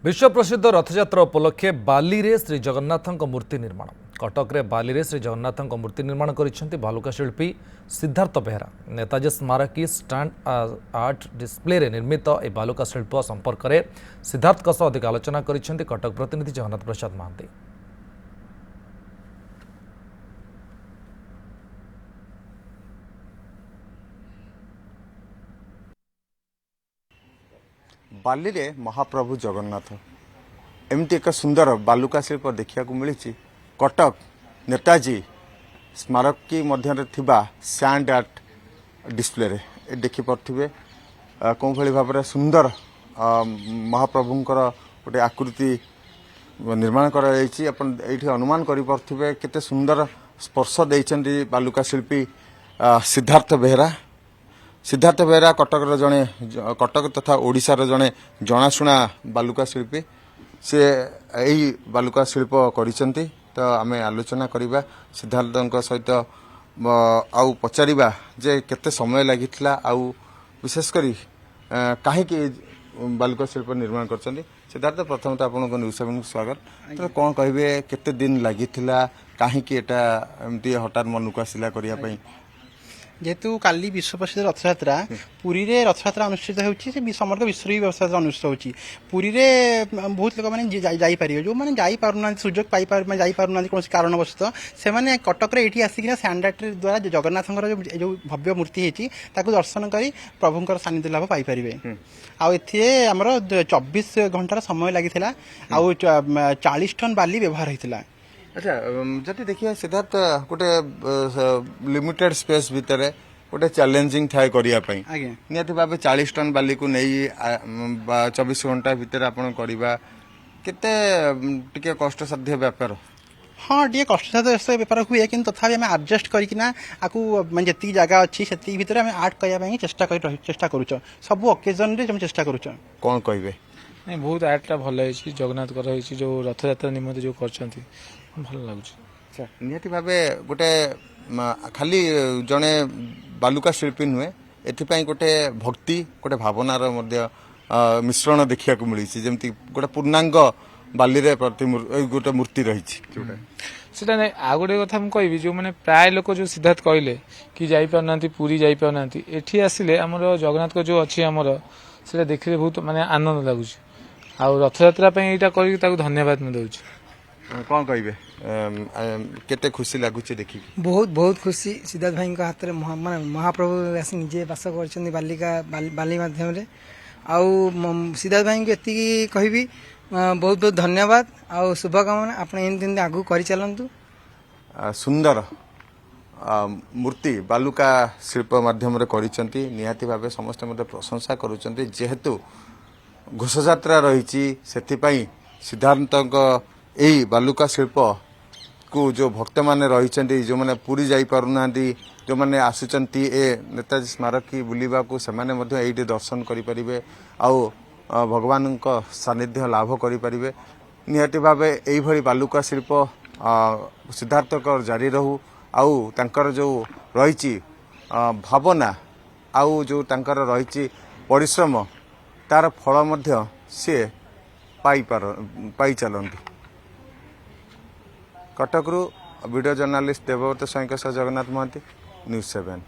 विश्व प्रसिद्ध रथयात्रा उपलक्षे बाली रे श्री जगन्नाथ मूर्ति निर्माण कटक रे बाली रे श्री जगन्नाथ मूर्ति निर्माण कर बालुका शिल्पी सिद्धार्थ बेहरा नेताजी स्मारकी स्टैंड आर्ट डिस्प्ले रे निर्मित ए बालुका शिल्प संपर्क में सिद्धार्थ अधिक आलोचना कर कटक प्रतिनिधि जगन्नाथ प्रसाद महांती। बाली रे महाप्रभु जगन्नाथ एमती एक सुंदर बालुका शिल्प देखा मिली कटक नेताजी स्मारकी मध्य सैंड आर्ट डिस्प्ले रे देखिपे कौन भाई भाव में सुंदर महाप्रभुंकर गोटे आकृति निर्माण कर अनुमान करें केते सुंदर स्पर्श देइछन्ती बालुका शिल्पी सिद्धार्थ बेहरा कटक जड़े कटक तथा ओडिशार जड़े जनाशुना बालुका शिल्पी से यही बालुका शिल्प करिसेंती। तो आम आलोचना करवा सिद्धार्थ सहित आउ पचारिबा जे केते समय लागिथिला आउ विशेषकर कहीं बालुका शिल्प निर्माण करछन्ती। सिद्धार्थ प्रथम तो आपन न्यूज 7 स्वागत। तो कौन कहिबे केते दिन लागिथिला कहीं एटा एमती हठात मनक आसिला करिया पई? जेहेतु काली विश्व प्रसिद्ध रथयात्रा पुरी रे रथयात्रा अनुष्ठित होउची समग्र विश्व रथयात्रा अनुष्ठित होउची पुरी रे बहुत लोक माने जाई पारियो जो माने जाई पारुना सुजोग पाई पार माने जाई पारुना कोन कारणवशतः से माने कटक रे एठी आसी किना सैंडआर्ट द्वारा जगन्नाथंकर जो भव्य मूर्ति हेची ताकू दर्शन करी प्रभुंकर सानिध्य लाभ पाई परिबे। आ एथिए हमर 24 घंटार समय लागिथिला आ 40 टन बाली व्यवहार हेतिला। अच्छा जति देखिए सिद्धार्थ गोटे लिमिटेड स्पेस भितर गोटे चैलेंजिंग थाए करिया पई नियति भाबे 40 टन बाली को नहीं 24 घंटा भितर आपण करबा केते टिके कष्ट साध्य व्यापार? हाँ टे कष्ट साध्य बेपार हुए कि तथापि आम आडजस्ट करना आपको माने जी जगह अच्छी से भितर आम आर्ट करने चेष्टा करुच सब ओकेजन रे चेष्टा करुच। कौन कहे नहीं बहुत आर्टा भल है जगन्नाथ जो रथयात्रा निमंत्रण जो कर भल लगुच। निहाती भावे गोटे खाली जड़े बालुका शिल्पी नुहे एथिपाई गोटे भक्ति गोटे भावनार मिश्रण देखा मिली जमी गोटे पूर्णांग बाली रे गोटे मूर्ति रही सेटा नहीं आ गोटे कथा मुझे जो मैंने प्राय लोक जो सिद्धार्थ कहले कि जाना पुरी जाना एठी आसिले आमर जगन्नाथ को जो अच्छी आमर से देखिले बहुत माने आनंद लगुच आ रथयात्रा यहाँ धन्यवाद मुझे दूसरी। कौन कहे केते खुशी लगुच देखी? बहुत बहुत खुशी सिद्धार्थ भाई हाथ में महाप्रभु आसी निजे बास कर बालिका बाली माध्यम आउ सिद्धार्थ भाई को एति कहबी बहुत बहुत धन्यवाद आउ शुभकामना आप आगू कर चलतु। सुंदर मूर्ति बालुका शिल्प माध्यम निहाती भावे समस्त प्रशंसा करुचंती जेहेतु घोषयात्रा रही से सिद्धार्थ यही बालुका शिल्प को जो भक्त माने रही जो मैंने पूरी जाई पारुना जो मैंने आसुचंती ए नेताजी स्मारकी बुलिबा को से माने दर्शन करें आउ भगवान का सानिध्य लाभ करें। निहाती भावे यही बालुका शिल्प सिद्धार्थ जारी रहू आउ तांकर जो रही भावना आउ जो तांकर रही परिश्रम तार फल मध्य सी पाई चलती। कटकरू video journalist Debabrata Swain Jagannath Mahanty news 7।